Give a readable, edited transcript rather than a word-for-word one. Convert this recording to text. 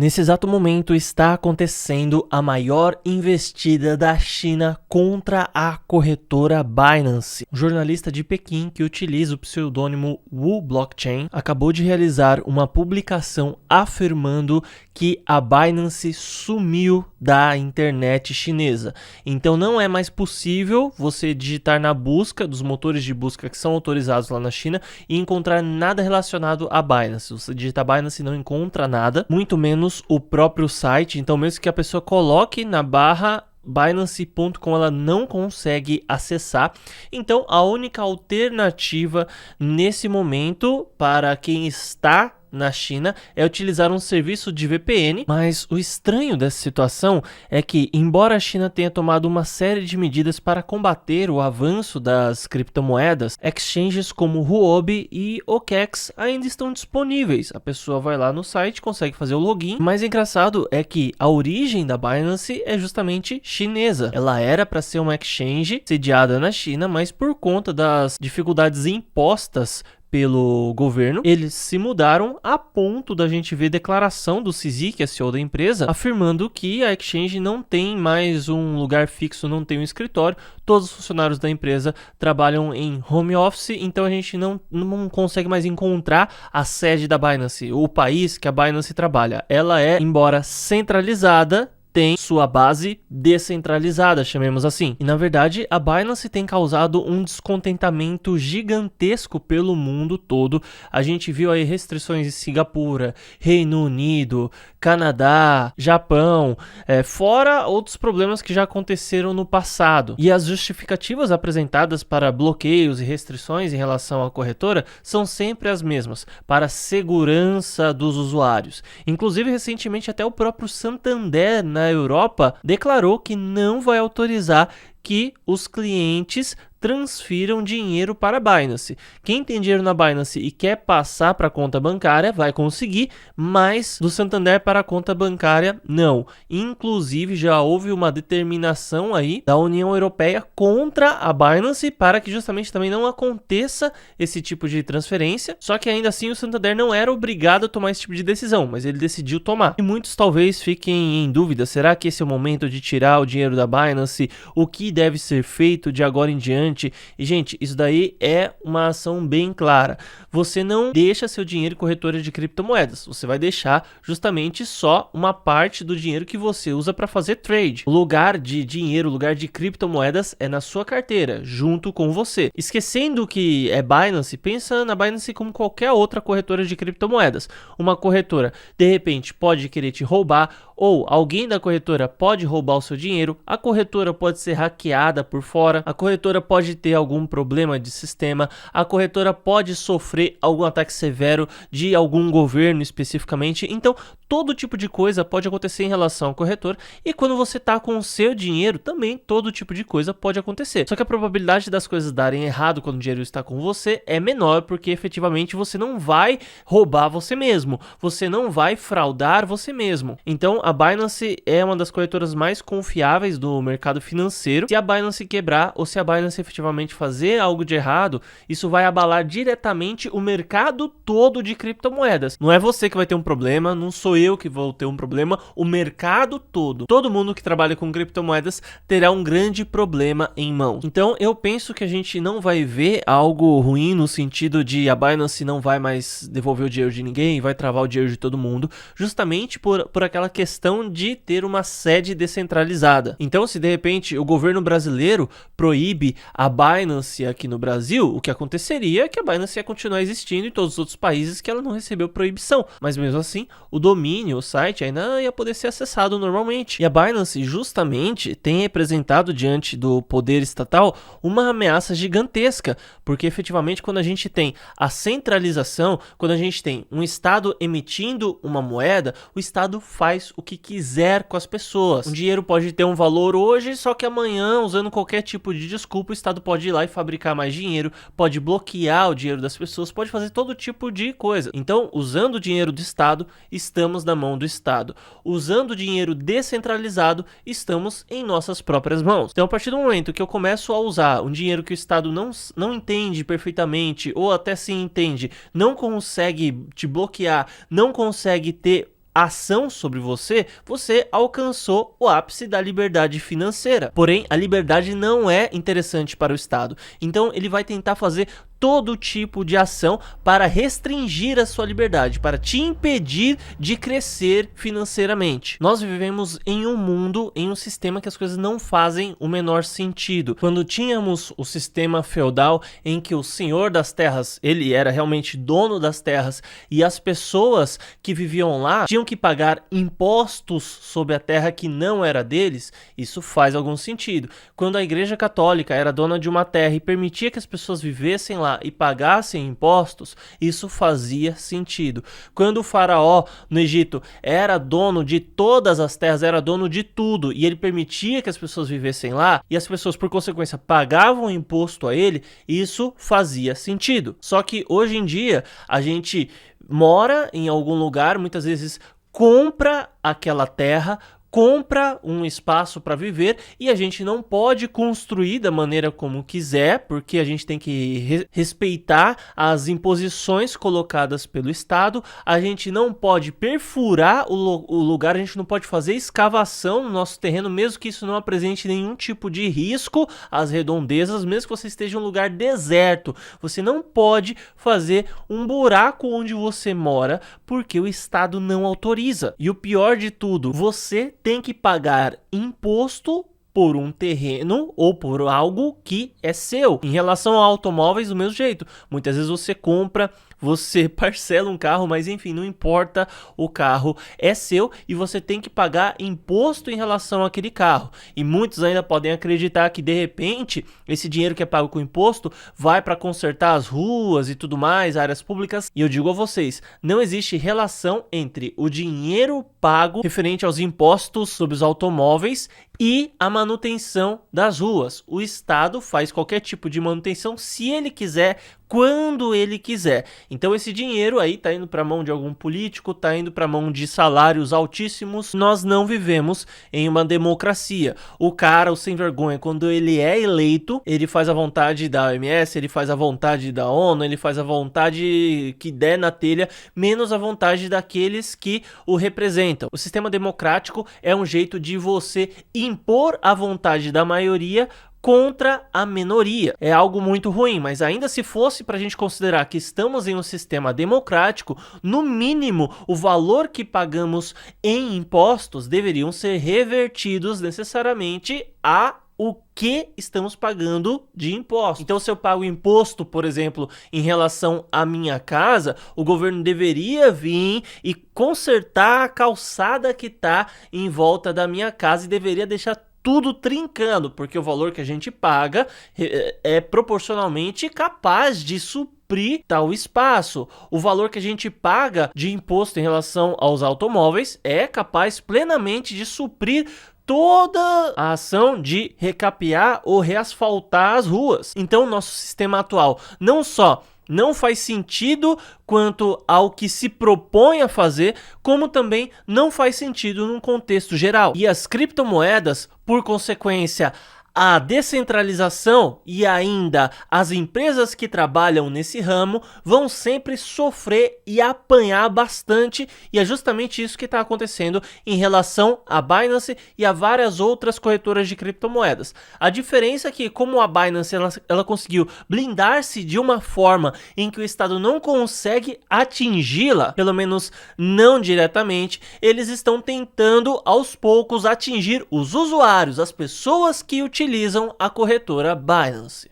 Nesse exato momento está acontecendo a maior investida da China contra a corretora Binance. Um jornalista de Pequim que utiliza o pseudônimo Wu Blockchain acabou de realizar uma publicação afirmando que a Binance sumiu da internet chinesa. Então não é mais possível você digitar na busca dos motores de busca que são autorizados lá na China e encontrar nada relacionado a Binance. Você digita Binance e não encontra nada, muito menos o próprio site. Então mesmo que a pessoa coloque na barra Binance.com, ela não consegue acessar. Então a única alternativa nesse momento para quem está na China é utilizar um serviço de VPN, mas o estranho dessa situação é que, embora a China tenha tomado uma série de medidas para combater o avanço das criptomoedas, exchanges como Huobi e OKEx ainda estão disponíveis. A pessoa vai lá no site, consegue fazer o login. O mais engraçado é que a origem da Binance é justamente chinesa. Ela era para ser uma exchange sediada na China, mas por conta das dificuldades impostas pelo governo, eles se mudaram a ponto da gente ver declaração do CZ, que é CEO da empresa, afirmando que a exchange não tem mais um lugar fixo, não tem um escritório, todos os funcionários da empresa trabalham em home office, então a gente não consegue mais encontrar a sede da Binance, o país que a Binance trabalha. Ela é, embora centralizada, tem sua base descentralizada, chamemos assim. E na verdade, a Binance tem causado um descontentamento gigantesco pelo mundo todo. A gente viu aí restrições em Singapura, Reino Unido, Canadá, Japão, fora outros problemas que já aconteceram no passado. E as justificativas apresentadas para bloqueios e restrições em relação à corretora são sempre as mesmas, para a segurança dos usuários. Inclusive, recentemente, até o próprio Santander, na Europa, declarou que não vai autorizar que os clientes transfiram dinheiro para a Binance. Quem tem dinheiro na Binance e quer passar para a conta bancária vai conseguir, mas do Santander para a conta bancária não. Inclusive já houve uma determinação aí da União Europeia contra a Binance para que justamente também não aconteça esse tipo de transferência. Só que ainda assim o Santander não era obrigado a tomar esse tipo de decisão, mas ele decidiu tomar. E muitos talvez fiquem em dúvida, será que esse é o momento de tirar o dinheiro da Binance? O que deve ser feito de agora em diante? E, gente, isso daí é uma ação bem clara. Você não deixa seu dinheiro em corretora de criptomoedas. Você vai deixar justamente só uma parte do dinheiro que você usa para fazer trade. O lugar de dinheiro, o lugar de criptomoedas é na sua carteira, junto com você. Esquecendo que é Binance, pensa na Binance como qualquer outra corretora de criptomoedas. Uma corretora, de repente, pode querer te roubar, ou alguém da corretora pode roubar o seu dinheiro, a corretora pode ser hackeada por fora, a corretora pode ter algum problema de sistema, a corretora pode sofrer algum ataque severo de algum governo especificamente. Então, todo tipo de coisa pode acontecer em relação ao corretor, e quando você está com o seu dinheiro, também todo tipo de coisa pode acontecer. Só que a probabilidade das coisas darem errado quando o dinheiro está com você é menor, porque efetivamente você não vai roubar você mesmo, você não vai fraudar você mesmo. Então, a Binance é uma das corretoras mais confiáveis do mercado financeiro. Se a Binance quebrar ou se a Binance efetivamente fazer algo de errado, isso vai abalar diretamente o mercado todo de criptomoedas. Não é você que vai ter um problema, não sou eu que vou ter um problema, o mercado todo. Todo mundo que trabalha com criptomoedas terá um grande problema em mãos. Então eu penso que a gente não vai ver algo ruim no sentido de a Binance não vai mais devolver o dinheiro de ninguém, vai travar o dinheiro de todo mundo, justamente por aquela questão de ter uma sede descentralizada. Então, se de repente o governo brasileiro proíbe a Binance aqui no Brasil, o que aconteceria é que a Binance ia continuar existindo em todos os outros países que ela não recebeu proibição. Mas mesmo assim, o domínio, o site ainda ia poder ser acessado normalmente. E a Binance justamente tem representado diante do poder estatal uma ameaça gigantesca, porque efetivamente quando a gente tem a centralização, quando a gente tem um Estado emitindo uma moeda, o Estado faz o que quiser com as pessoas. Um dinheiro pode ter um valor hoje, só que amanhã, usando qualquer tipo de desculpa, o Estado pode ir lá e fabricar mais dinheiro, pode bloquear o dinheiro das pessoas, pode fazer todo tipo de coisa. Então, usando o dinheiro do Estado, estamos na mão do Estado. Usando o dinheiro descentralizado, estamos em nossas próprias mãos. Então, a partir do momento que eu começo a usar um dinheiro que o Estado não entende perfeitamente, ou até se entende, não consegue te bloquear, não consegue ter ação sobre você, você alcançou o ápice da liberdade financeira. Porém, a liberdade não é interessante para o Estado. Então, ele vai tentar fazer todo tipo de ação para restringir a sua liberdade, para te impedir de crescer financeiramente. Nós vivemos em um mundo, em um sistema que as coisas não fazem o menor sentido. Quando tínhamos o sistema feudal em que o senhor das terras, ele era realmente dono das terras e as pessoas que viviam lá tinham que pagar impostos sobre a terra que não era deles, isso faz algum sentido. Quando a Igreja Católica era dona de uma terra e permitia que as pessoas vivessem lá e pagassem impostos, isso fazia sentido. Quando o faraó no Egito era dono de todas as terras, era dono de tudo, e ele permitia que as pessoas vivessem lá, e as pessoas por consequência pagavam imposto a ele, isso fazia sentido. Só que hoje em dia a gente mora em algum lugar, muitas vezes compra aquela terra, compra um espaço para viver e a gente não pode construir da maneira como quiser, porque a gente tem que respeitar as imposições colocadas pelo Estado, a gente não pode perfurar o lugar, a gente não pode fazer escavação no nosso terreno, mesmo que isso não apresente nenhum tipo de risco às redondezas, mesmo que você esteja em um lugar deserto, você não pode fazer um buraco onde você mora, porque o Estado não autoriza. E o pior de tudo, você tem que pagar imposto por um terreno ou por algo que é seu. Em relação a automóveis, do mesmo jeito. Muitas vezes você compra, você parcela um carro, mas enfim, não importa, o carro é seu e você tem que pagar imposto em relação àquele carro. E muitos ainda podem acreditar que de repente esse dinheiro que é pago com imposto vai para consertar as ruas e tudo mais, áreas públicas. E eu digo a vocês, não existe relação entre o dinheiro pago referente aos impostos sobre os automóveis e a manutenção das ruas. O Estado faz qualquer tipo de manutenção se ele quiser, quando ele quiser. Então esse dinheiro aí tá indo para a mão de algum político, tá indo para a mão de salários altíssimos. Nós não vivemos em uma democracia. O cara, o sem vergonha, quando ele é eleito, ele faz a vontade da OMS, ele faz a vontade da ONU, ele faz a vontade que der na telha, menos a vontade daqueles que o representam. O sistema democrático é um jeito de você impor a vontade da maioria contra a minoria. É algo muito ruim, mas ainda se fosse para a gente considerar que estamos em um sistema democrático, no mínimo o valor que pagamos em impostos deveriam ser revertidos necessariamente a o que estamos pagando de imposto. Então, se eu pago imposto, por exemplo, em relação à minha casa, o governo deveria vir e consertar a calçada que está em volta da minha casa e deveria deixar tudo trincando, porque o valor que a gente paga é proporcionalmente capaz de suprir tal espaço. O valor que a gente paga de imposto em relação aos automóveis é capaz plenamente de suprir toda a ação de recapear ou reasfaltar as ruas. Então, nosso sistema atual não só não faz sentido quanto ao que se propõe a fazer, como também não faz sentido num contexto geral. E as criptomoedas, por consequência, a descentralização e ainda as empresas que trabalham nesse ramo vão sempre sofrer e apanhar bastante, e é justamente isso que está acontecendo em relação à Binance e a várias outras corretoras de criptomoedas. A diferença é que, como a Binance ela conseguiu blindar-se de uma forma em que o Estado não consegue atingi-la, pelo menos não diretamente, eles estão tentando aos poucos atingir os usuários, as pessoas que utilizam a corretora Binance.